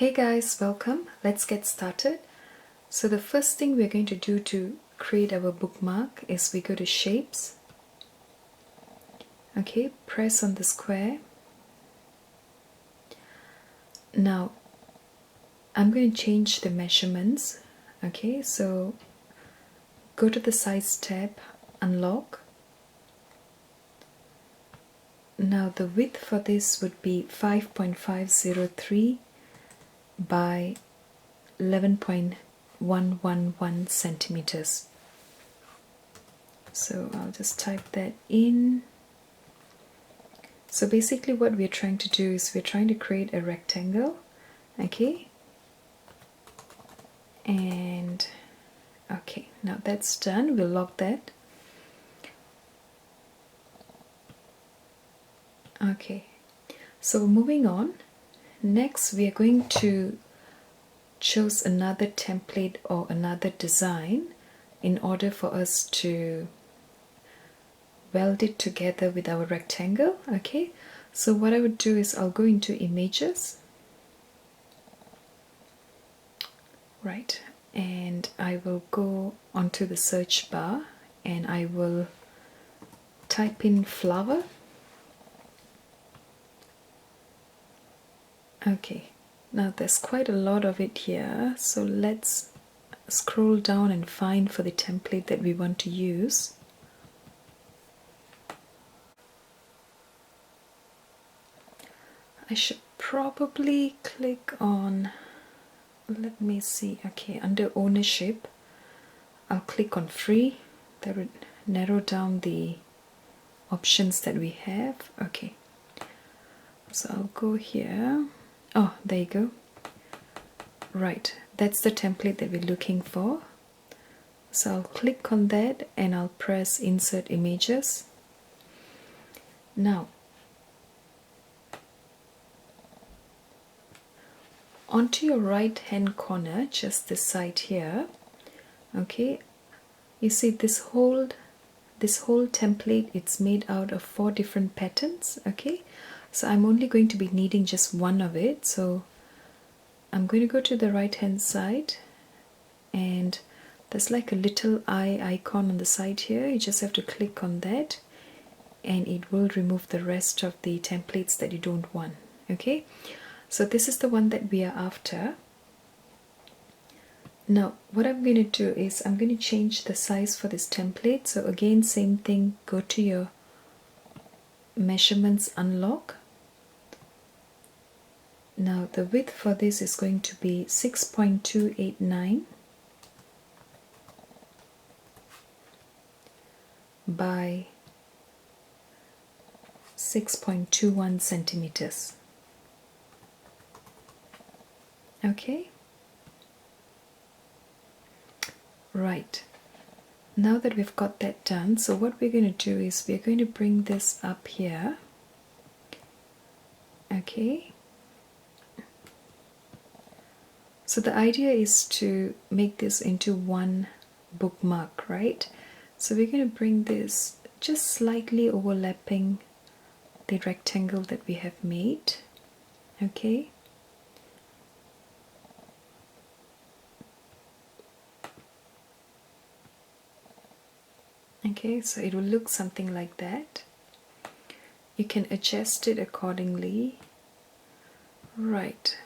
Hey guys, welcome. Let's get started. So the first thing we're going to do to create our bookmark is we go to Shapes. Okay, press on the square. Now I'm going to change the measurements. Okay, so go to the Size tab, unlock. Now the width for this would be 5.503 by 11.111 centimeters. So I'll just type that in. So basically what we're trying to do is we're trying to create a rectangle. Okay, and okay, now that's done. We'll lock that. Okay, so moving on, next we are going to choose another template or another design in order for us to weld it together with our rectangle. Okay, so what I would do is I'll go into images, right, and I will go onto the search bar and I will type in flower. Okay, now there's quite a lot of it here, so let's scroll down and find for the template that we want to use. I should probably click on, let me see, okay, under ownership I'll click on free. That would narrow down the options that we have. Okay, so I'll go here. Oh, there you go. Right, that's the template that we're looking for. So I'll click on that and I'll press insert images. Now onto your right hand corner, just this side here, okay, you see this whole template, it's made out of 4 different patterns. Okay, so I'm only going to be needing just one of it, so I'm going to go to the right hand side and there's like a little eye icon on the side here. You just have to click on that and it will remove the rest of the templates that you don't want. Okay, so this is the one that we are after. Now what I'm going to do is I'm going to change the size for this template. So again, same thing, go to your measurements, unlock. Now the width for this is going to be 6.289 by 6.21 centimeters. Okay, right, now that we've got that done, so what we're going to do is we're going to bring this up here. Okay, so the idea is to make this into one bookmark, right? So we're going to bring this just slightly overlapping the rectangle that we have made. Okay, okay, so it will look something like that. You can adjust it accordingly. Right,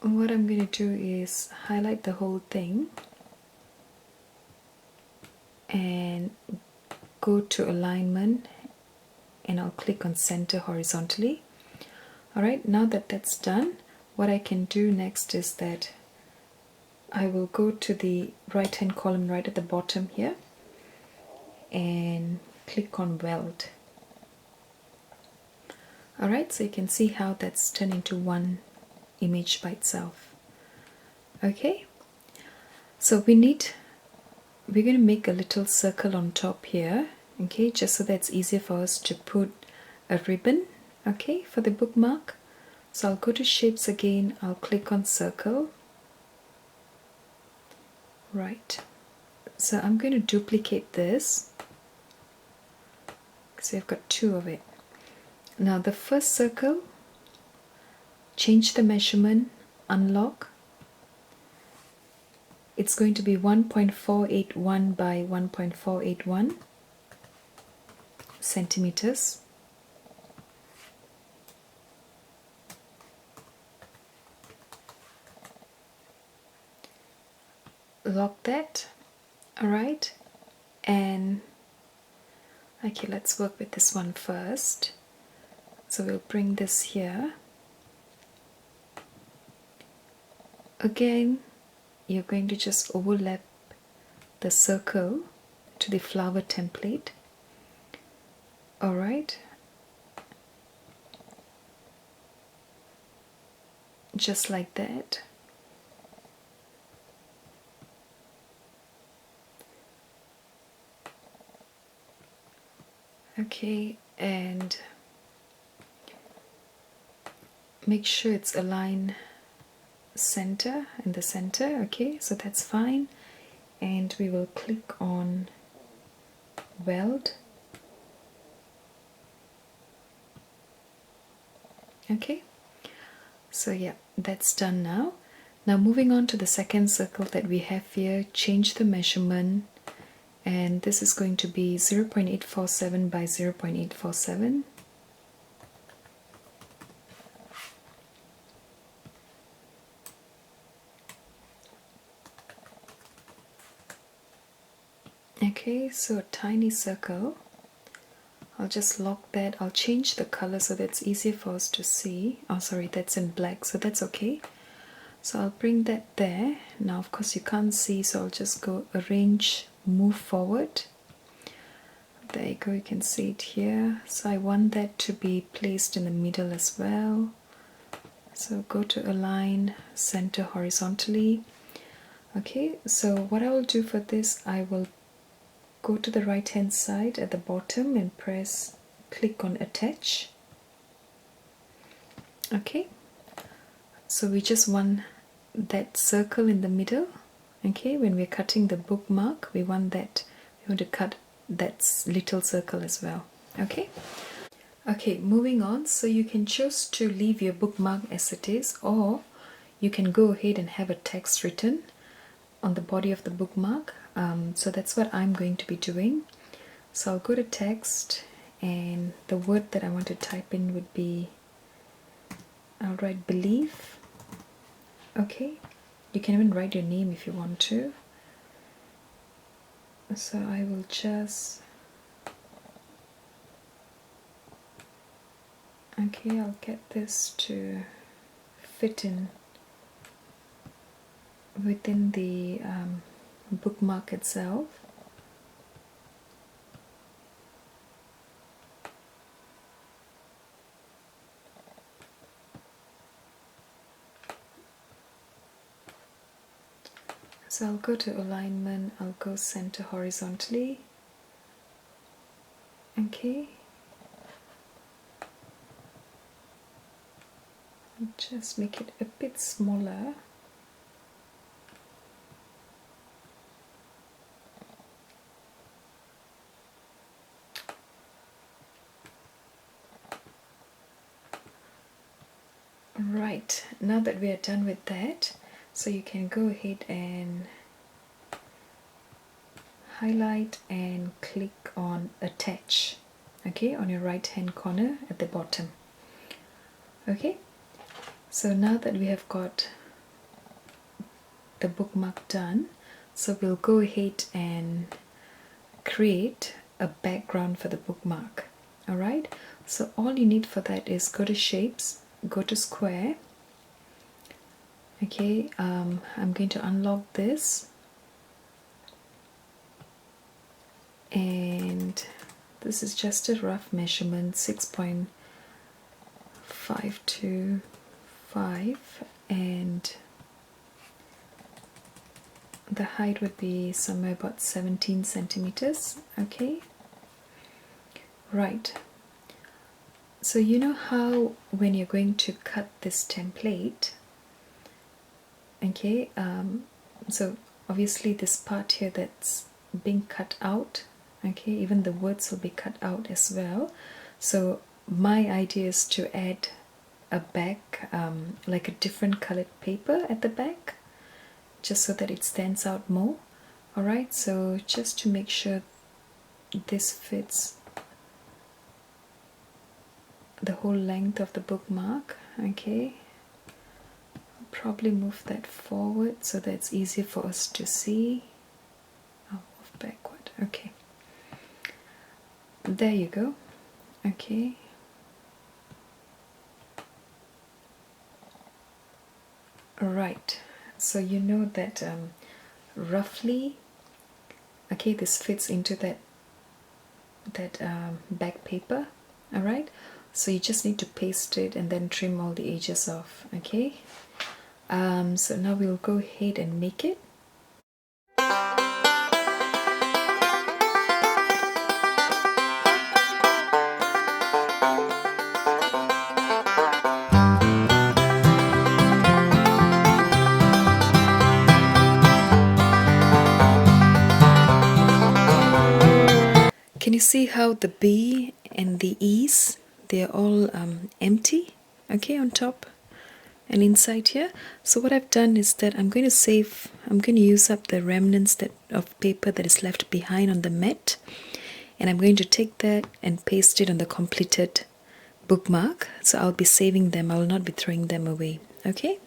what I'm going to do is highlight the whole thing and go to alignment and I'll click on center horizontally. Alright, now that that's done, what I can do next is that I will go to the right hand column right at the bottom here and click on weld. Alright, so you can see how that's turned into one image by itself. Okay, so we're going to make a little circle on top here, okay, just so that's easier for us to put a ribbon, okay, for the bookmark. So I'll go to shapes again, I'll click on circle. Right, so I'm going to duplicate this because I've got 2 of it. Now the first circle change the measurement, unlock. It's going to be 1.481 by 1.481 centimeters. Lock that. Alright, and okay, let's work with this one first. So we'll bring this here. Again, you're going to just overlap the circle to the flower template. Alright, just like that. Okay, and make sure it's aligned center, in the center. Okay, so that's fine, and we will click on weld. Okay, so yeah, that's done now. Now moving on to the second circle that we have here, change the measurement, and this is going to be 0.847 by 0.847. Okay, so a tiny circle. I'll just lock that. I'll change the color so that's easier for us to see. Oh, sorry, that's in black, so that's okay. So I'll bring that there. Now, of course, you can't see, so I'll just go arrange, move forward. There you go, you can see it here. So I want that to be placed in the middle as well. So go to align, center horizontally. Okay, so what I will do for this, I will go to the right hand side at the bottom and click on attach. Okay, so we just want that circle in the middle. Okay, when we're cutting the bookmark, we want to cut that little circle as well. Okay, moving on. So you can choose to leave your bookmark as it is, or you can go ahead and have a text written on the body of the bookmark. So that's what I'm going to be doing. So I'll go to text, and the word that I want to type in would be, I'll write believe. Okay, you can even write your name if you want to. So I will just, okay, I'll get this to fit in within the bookmark itself. So I'll go to alignment, I'll go center horizontally. Okay, I'll just make it a bit smaller. Right, now that we are done with that, so you can go ahead and highlight and click on attach, okay, on your right hand corner at the bottom. Okay, so now that we have got the bookmark done, so we'll go ahead and create a background for the bookmark. Alright, so all you need for that is go to shapes, go to square. Okay, I'm going to unlock this, and this is just a rough measurement, 6.525, and the height would be somewhere about 17 centimeters. Okay, right, so you know how when you're going to cut this template, okay, so obviously this part here that's being cut out, okay, even the words will be cut out as well. So my idea is to add a back, like a different colored paper at the back, just so that it stands out more. Alright, so just to make sure this fits the whole length of the bookmark, okay, I'll probably move that forward so that it's easier for us to see. I'll move backward, okay. There you go, okay. Alright, so you know that roughly, okay, this fits into that back paper. Alright, so you just need to paste it and then trim all the edges off, okay. So now we'll go ahead and make it. Can you see how the B and the E's, they're all empty, okay, on top and inside here? So what I've done is that I'm going to use up the remnants of paper that is left behind on the mat, and I'm going to take that and paste it on the completed bookmark. So I'll be saving them, I will not be throwing them away, okay?